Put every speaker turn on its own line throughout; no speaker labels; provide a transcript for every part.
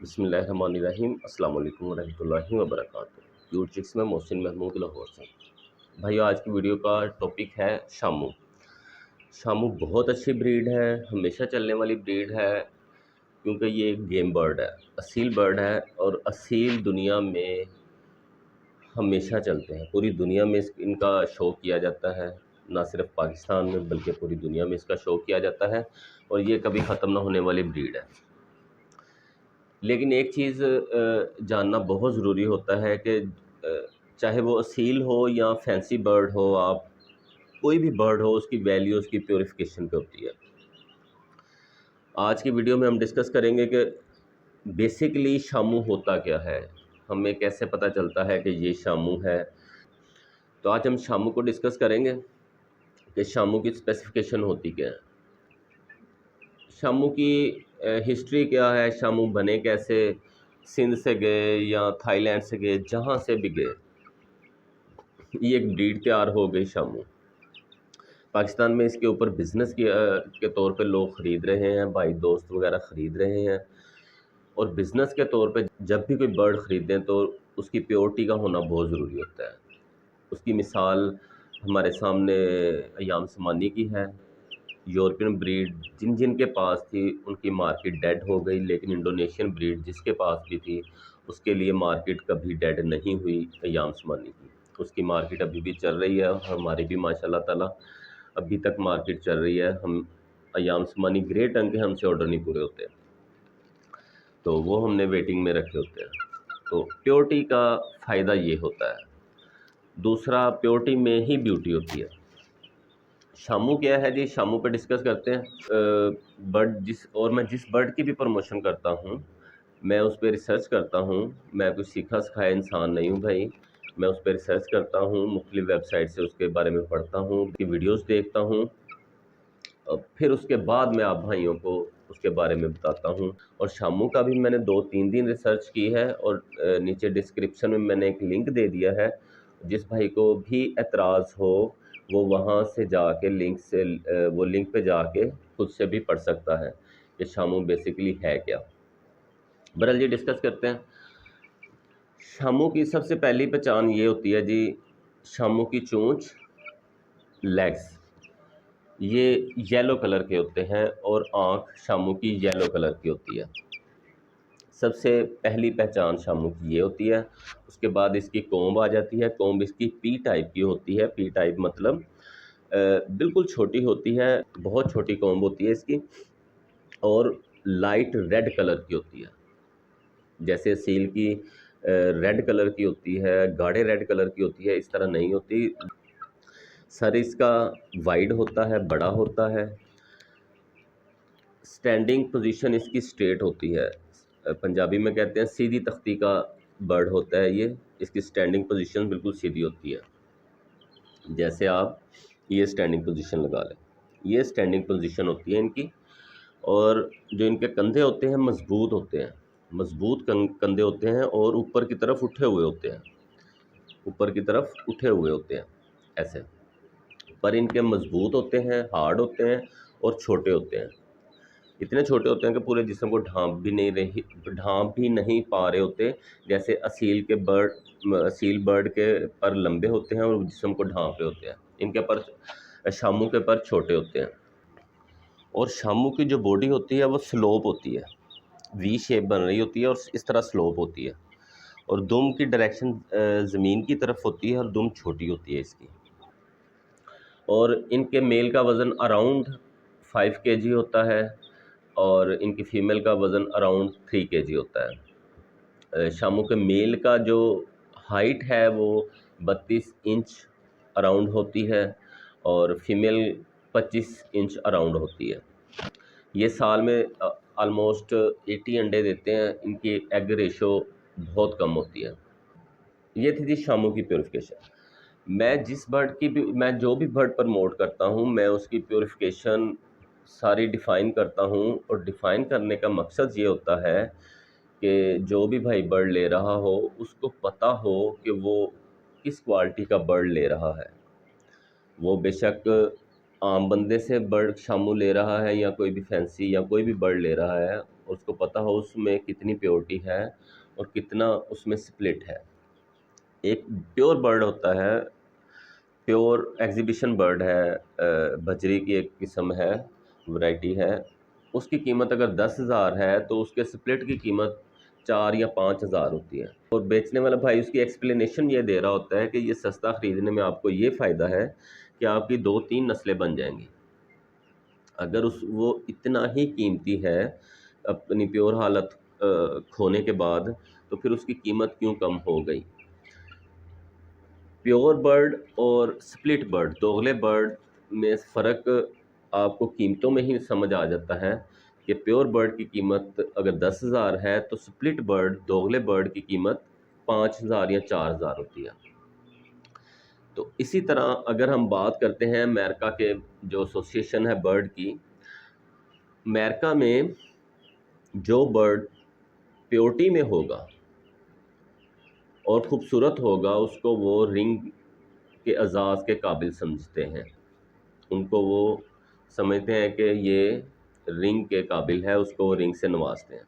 बिस्मिल्लाहिर्रहमानिर्रहीम अस्सलाम वालेकुम रहमतुल्लाहि व बरकातुहू। क्यूट में मोहसिन महमूद लाहौर से। भाई आज की वीडियो का टॉपिक है शामू। शामू बहुत अच्छी ब्रीड है, हमेशा चलने वाली ब्रीड है, क्योंकि ये एक गेम बर्ड है, असील बर्ड है और असील दुनिया में हमेशा चलते हैं। पूरी दुनिया में इनका शो किया जाता है, ना सिर्फ पाकिस्तान में बल्कि पूरी दुनिया में इसका शो किया जाता है और ये कभी ख़त्म ना होने वाली ब्रीड है। लेकिन एक चीज़ जानना बहुत ज़रूरी होता है कि चाहे वो असील हो या फैंसी बर्ड हो, आप कोई भी बर्ड हो, उसकी वैल्यू उसकी प्योरिफिकेशन पे होती है। आज की वीडियो में हम डिस्कस करेंगे कि बेसिकली शामू होता क्या है, हमें कैसे पता चलता है कि ये शामू है। तो आज हम शामू को डिस्कस करेंगे कि शामू की स्पेसिफिकेशन होती क्या है, शामू की हिस्ट्री क्या है, शामू बने कैसे, सिंध से गए या थाईलैंड से गए, जहाँ से भी गए ये एक ब्रीड तैयार हो गई शामू। पाकिस्तान में इसके ऊपर बिज़नेस के तौर पे लोग ख़रीद रहे हैं, भाई दोस्त वगैरह ख़रीद रहे हैं। और बिज़नेस के तौर पे जब भी कोई बर्ड ख़रीदें तो उसकी प्योरिटी का होना बहुत ज़रूरी होता है। उसकी मिसाल हमारे सामने अय्याम समानी की है। यूरोपियन ब्रीड जिन जिन के पास थी उनकी मार्केट डेड हो गई, लेकिन इंडोनेशियन ब्रीड जिसके पास भी थी उसके लिए मार्केट कभी डेड नहीं हुई अय्याम समानी की। उसकी मार्केट अभी भी चल रही है और हमारी भी माशाल्लाह ताला अभी तक मार्केट चल रही है। हम अय्याम समानी ग्रेट अंक के हमसे ऑर्डर नहीं पूरे होते, तो वो हमने वेटिंग में रखे होते हैं। तो प्योरिटी का फ़ायदा ये होता है। दूसरा, प्योरिटी में ही ब्यूटी होती है। शामू क्या है जी, शामू पे डिस्कस करते हैं। मैं जिस बर्ड की भी प्रमोशन करता हूँ मैं उस पर रिसर्च करता हूँ। मैं कुछ सीखा सिखाया इंसान नहीं हूँ भाई, मैं उस पर रिसर्च करता हूँ, मुख्तलिफ वेबसाइट से उसके बारे में पढ़ता हूँ, उसकी वीडियोस देखता हूँ, फिर उसके बाद मैं आप भाइयों को उसके बारे में बताता हूँ। और शामू का भी मैंने 2-3 दिन रिसर्च की है और नीचे डिस्क्रिप्शन में मैंने एक लिंक दे दिया है। जिस भाई को भी एतराज़ हो वो वहाँ से जाके वो लिंक पे जाके खुद से भी पढ़ सकता है कि शामू बेसिकली है क्या। बहरहाल जी डिस्कस करते हैं। शामू की सबसे पहली पहचान ये होती है जी, शामू की चोंच, लेग्स ये येलो कलर के होते हैं और आँख शामू की येलो कलर की होती है। सबसे पहली पहचान शामू की ये होती है। उसके बाद इसकी कोम्ब आ जाती है। कोम्ब इसकी पी टाइप की होती है। पी टाइप मतलब बिल्कुल छोटी होती है, बहुत छोटी कोम्ब होती है इसकी और लाइट रेड कलर की होती है। जैसे सील की रेड कलर की होती है, गाढ़े रेड कलर की होती है, इस तरह नहीं होती। सर इसका वाइड होता है, बड़ा होता है। स्टैंडिंग पोजीशन इसकी स्ट्रेट होती है। पंजाबी में कहते हैं सीधी तख्ती का बर्ड होता है ये। इसकी स्टैंडिंग पोजीशन बिल्कुल सीधी होती है। जैसे आप ये स्टैंडिंग पोजीशन लगा लें, ये स्टैंडिंग पोजीशन होती है इनकी। और जो इनके कंधे होते हैं मजबूत होते हैं, मजबूत कंधे होते हैं और ऊपर की तरफ उठे हुए होते हैं, ऊपर की तरफ उठे हुए होते हैं ऐसे। पर इनके मजबूत होते हैं, हार्ड होते हैं और छोटे होते हैं। इतने छोटे होते हैं कि पूरे जिस्म को ढांप भी नहीं पा रहे होते। जैसे असील बर्ड के पर लंबे होते हैं और जिस्म को ढांप रहे होते हैं, इनके पर शामू के पर छोटे होते हैं। और शामू की जो बॉडी होती है वो स्लोप होती है, वी शेप बन रही होती है और इस तरह स्लोप होती है। और दुम की डायरेक्शन ज़मीन की तरफ होती है और दुम छोटी होती है इसकी। और इनके मेल का वज़न अराउंड 5 kg होता है और इनकी फ़ीमेल का वज़न अराउंड 3 kg होता है। शामू के मेल का जो हाइट है वो 32 इंच अराउंड होती है और फीमेल 25 इंच अराउंड होती है। ये साल में आलमोस्ट 80 अंडे देते हैं। इनकी एग रेशो बहुत कम होती है। ये थी जी शामू की प्योरिफिकेशन। मैं जो भी बर्ड प्रमोट करता हूँ मैं उसकी प्योरिफिकेशन सारी डिफ़ाइन करता हूँ। और डिफ़ाइन करने का मकसद ये होता है कि जो भी भाई बर्ड ले रहा हो उसको पता हो कि वो किस क्वालिटी का बर्ड ले रहा है। वो बेशक आम बंदे से बर्ड शामू ले रहा है या कोई भी फैंसी या कोई भी बर्ड ले रहा है, उसको पता हो उसमें कितनी प्योरिटी है और कितना उसमें स्प्लिट है। एक प्योर बर्ड होता है, प्योर एग्जीबिशन बर्ड है, बजरी की एक किस्म है, वैरायटी है। उसकी कीमत अगर 10,000 है तो उसके स्प्लिट की कीमत 4 या 5,000 होती है। और बेचने वाला भाई उसकी एक्सप्लेनेशन ये दे रहा होता है कि ये सस्ता ख़रीदने में आपको ये फ़ायदा है कि आपकी 2-3 नस्लें बन जाएंगी। अगर उस वो इतना ही कीमती है अपनी प्योर हालत खोने के बाद, तो फिर उसकी कीमत क्यों कम हो गई। प्योर बर्ड और स्प्लिट बर्ड, दोगले बर्ड में फ़र्क आपको कीमतों में ही समझ आ जाता है कि प्योर बर्ड की कीमत अगर 10,000 है तो स्प्लिट बर्ड, दोगले बर्ड की कीमत 5,000 या 4,000 होती है। तो इसी तरह अगर हम बात करते हैं अमेरिका के जो एसोसिएशन है बर्ड की, अमेरिका में जो बर्ड प्योरिटी में होगा और ख़ूबसूरत होगा उसको वो रिंग के एजाज़ के काबिल समझते हैं। उनको वो समझते हैं कि ये रिंग के काबिल है, उसको वो रिंग से नवाजते हैं।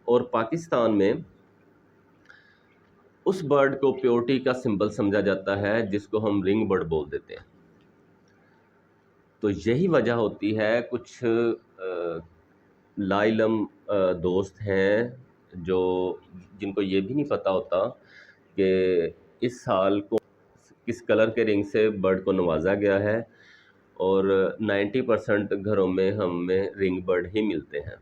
और पाकिस्तान में उस बर्ड को प्योरिटी का सिंबल समझा जाता है जिसको हम रिंग बर्ड बोल देते हैं। तो यही वजह होती है कुछ लाइलम दोस्त हैं जो जिनको ये भी नहीं पता होता कि इस साल को किस कलर के रिंग से बर्ड को नवाजा गया है, और 90% घरों में हमें रिंग बर्ड ही मिलते हैं।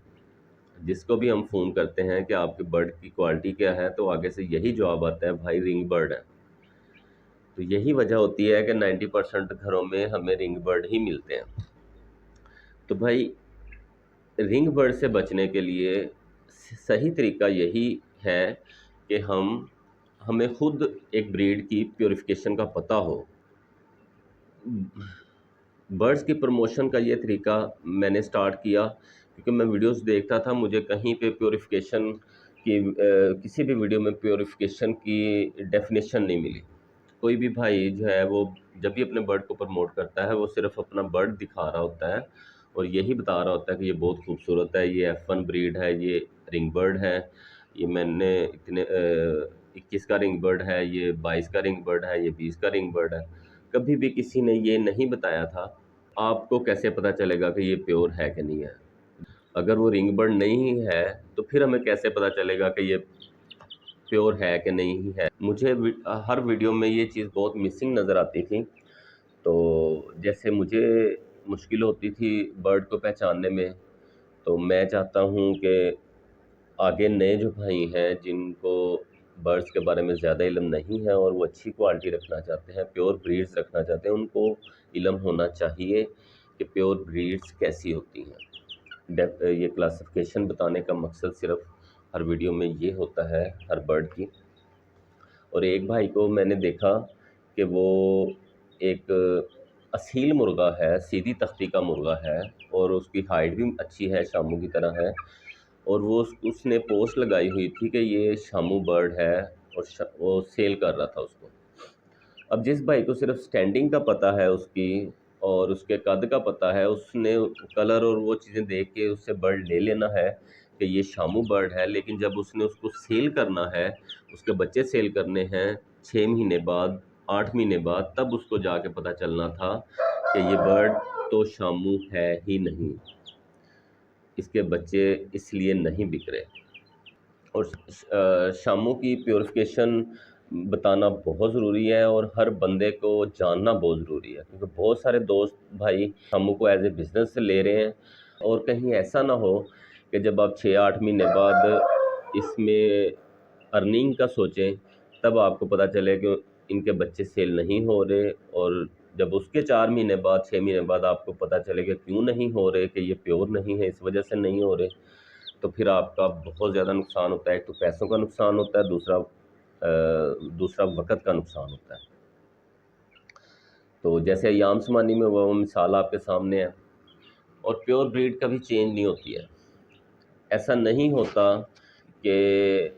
जिसको भी हम फ़ोन करते हैं कि आपके बर्ड की क्वालिटी क्या है, तो आगे से यही जवाब आता है, भाई रिंग बर्ड है। तो यही वजह होती है कि 90% घरों में हमें रिंग बर्ड ही मिलते हैं। तो भाई रिंग बर्ड से बचने के लिए सही तरीका यही है कि हमें खुद एक ब्रीड की प्योरिफिकेशन का पता हो। बर्ड्स की प्रमोशन का ये तरीका मैंने स्टार्ट किया क्योंकि मैं वीडियोस देखता था, मुझे कहीं पे प्योरिफिकेशन की किसी भी वीडियो में प्योरिफिकेशन की डेफिनेशन नहीं मिली। कोई भी भाई जो है वो जब भी अपने बर्ड को प्रमोट करता है वो सिर्फ अपना बर्ड दिखा रहा होता है और यही बता रहा होता है कि ये बहुत खूबसूरत है, ये F1 ब्रीड है, ये रिंग बर्ड है, ये मैंने इतने 21 का रिंग बर्ड है, ये 22 का रिंग बर्ड है, ये 20 का रिंग बर्ड है। कभी भी किसी ने ये नहीं बताया था आपको कैसे पता चलेगा कि ये प्योर है कि नहीं है। अगर वो रिंग बर्ड नहीं है तो फिर हमें कैसे पता चलेगा कि ये प्योर है कि नहीं है। मुझे हर वीडियो में ये चीज़ बहुत मिसिंग नज़र आती थी। तो जैसे मुझे मुश्किल होती थी बर्ड को पहचानने में, तो मैं चाहता हूँ कि आगे नए जो भाई हैं जिनको बर्ड्स के बारे में ज़्यादा इल्म नहीं है और वो अच्छी क्वालिटी रखना चाहते हैं, प्योर ब्रीड्स रखना चाहते हैं, उनको इल्म होना चाहिए कि प्योर ब्रीड्स कैसी होती हैं। ये क्लासिफिकेशन बताने का मकसद सिर्फ हर वीडियो में ये होता है हर बर्ड की। और एक भाई को मैंने देखा कि वो एक असील मुर्गा है, सीधी तख्ती का मुर्गा है और उसकी हाइट भी अच्छी है, शामू की तरह है, और वो उसने पोस्ट लगाई हुई थी कि ये शामू बर्ड है और वो सेल कर रहा था उसको। अब जिस भाई को सिर्फ स्टैंडिंग का पता है उसकी और उसके कद का पता है, उसने कलर और वो चीज़ें देख के उससे बर्ड ले लेना है कि ये शामू बर्ड है। लेकिन जब उसने उसको सेल करना है, उसके बच्चे सेल करने हैं 6 महीने बाद, 8 महीने बाद, तब उसको जाके पता चलना था कि ये बर्ड तो शामू है ही नहीं, इसके बच्चे इसलिए नहीं बिक रहे। और शामू की प्योरिफिकेशन बताना बहुत ज़रूरी है और हर बंदे को जानना बहुत ज़रूरी है, क्योंकि बहुत सारे दोस्त भाई शामू को एज ए बिज़नेस से ले रहे हैं। और कहीं ऐसा ना हो कि जब आप 6-8 महीने बाद इसमें अर्निंग का सोचें, तब आपको पता चले कि इनके बच्चे सेल नहीं हो रहे, और जब उसके 4 महीने बाद, 6 महीने बाद आपको पता चले कि क्यों नहीं हो रहे, कि ये प्योर नहीं है, इस वजह से नहीं हो रहे, तो फिर आपका बहुत ज़्यादा नुकसान होता है। एक तो पैसों का नुकसान होता है, दूसरा वक़्त का नुकसान होता है। तो जैसे अय्याम समानी में वो मिसाल आपके सामने है। और प्योर ब्रीड कभी चेंज नहीं होती है। ऐसा नहीं होता कि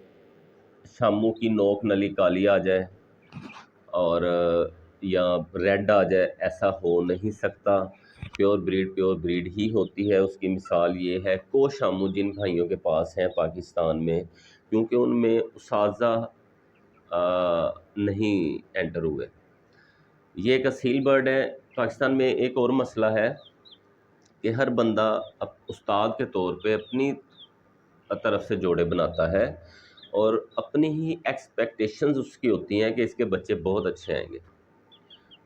शामू की नोक नली काली आ जाए और या रेड आ जाए, ऐसा हो नहीं सकता। प्योर ब्रीड ही होती है। उसकी मिसाल ये है को शामू जिन भाइयों के पास हैं पाकिस्तान में, क्योंकि उनमें उसाजा नहीं एंटर हुए। ये एक असील बर्ड है। पाकिस्तान में एक और मसला है कि हर बंदा उस्ताद के तौर पे अपनी तरफ से जोड़े बनाता है और अपनी ही एक्सपेक्टेशंस उसकी होती हैं कि इसके बच्चे बहुत अच्छे आएंगे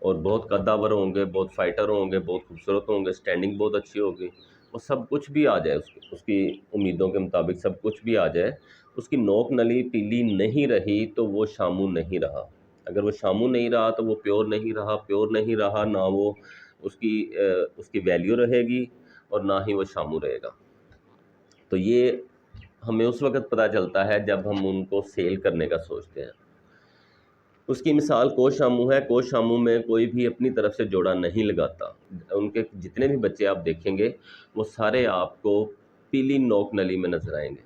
और बहुत कद्दावर होंगे, बहुत फाइटर होंगे, बहुत खूबसूरत होंगे, स्टैंडिंग बहुत अच्छी होगी। वो सब कुछ भी आ जाए उसकी उम्मीदों के मुताबिक सब कुछ भी आ जाए, उसकी नोक नली पीली नहीं रही तो वो शामू नहीं रहा। अगर वो शामू नहीं रहा तो वो प्योर नहीं रहा, प्योर नहीं रहा ना वो उसकी वैल्यू रहेगी और ना ही वो शामू रहेगा। तो ये हमें उस वक़्त पता चलता है जब हम उनको सेल करने का सोचते हैं। उसकी मिसाल को शामू है। को शामू में कोई भी अपनी तरफ से जोड़ा नहीं लगाता। उनके जितने भी बच्चे आप देखेंगे वो सारे आपको पीली नोक नली में नज़र आएंगे।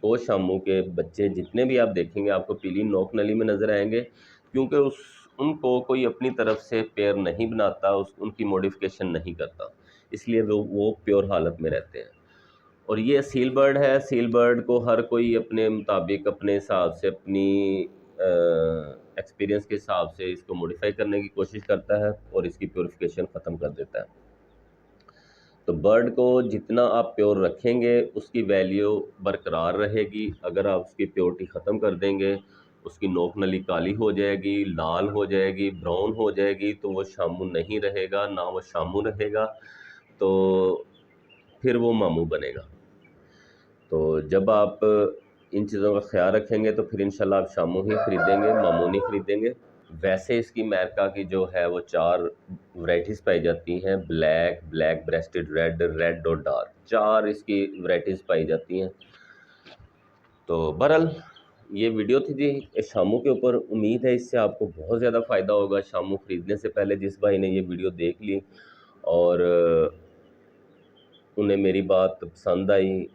को शामू के बच्चे जितने भी आप देखेंगे आपको पीली नोक नली में नज़र आएंगे, क्योंकि उनको कोई अपनी तरफ से पेयर नहीं बनाता, उनकी मॉडिफिकेशन नहीं करता, इसलिए वो प्योर हालत में रहते हैं। और ये सील बर्ड है। सील बर्ड को हर कोई अपने मुताबिक अपने हिसाब से अपनी एक्सपीरियंस के हिसाब से इसको मॉडिफाई करने की कोशिश करता है और इसकी प्योरिफिकेशन ख़त्म कर देता है। तो बर्ड को जितना आप प्योर रखेंगे उसकी वैल्यू बरकरार रहेगी। अगर आप उसकी प्योरिटी ख़त्म कर देंगे, उसकी नोक नली काली हो जाएगी, लाल हो जाएगी, ब्राउन हो जाएगी, तो वो शामू नहीं रहेगा, ना वो शामू रहेगा, तो फिर वो मामू बनेगा। तो जब आप इन चीज़ों का ख्याल रखेंगे तो फिर इंशाल्लाह आप शामू ही ख़रीदेंगे, मामू नहीं ख़रीदेंगे। वैसे इसकी अमेरिका की जो है वो 4 वैराइटीज़ पाई जाती हैं। Black, black rested red, red और डार्क, 4 इसकी वैराइटीज़ पाई जाती हैं। तो बहरहाल ये वीडियो थी जी शामू के ऊपर। उम्मीद है इससे आपको बहुत ज़्यादा फ़ायदा होगा। शामू ख़रीदने से पहले जिस भाई ने ये वीडियो देख ली और उन्हें मेरी बात पसंद आई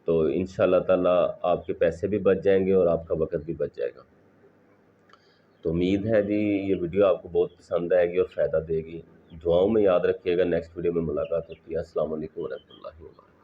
तो इंशाल्लाह ताला आपके पैसे भी बच जाएंगे और आपका वक़्त भी बच जाएगा। तो उम्मीद है जी ये वीडियो आपको बहुत पसंद आएगी और फ़ायदा देगी। दुआओं में याद रखिएगा। नेक्स्ट वीडियो में मुलाकात होती है। अस्सलाम वालेकुम व रहमतुल्लाहि व बरकातहू।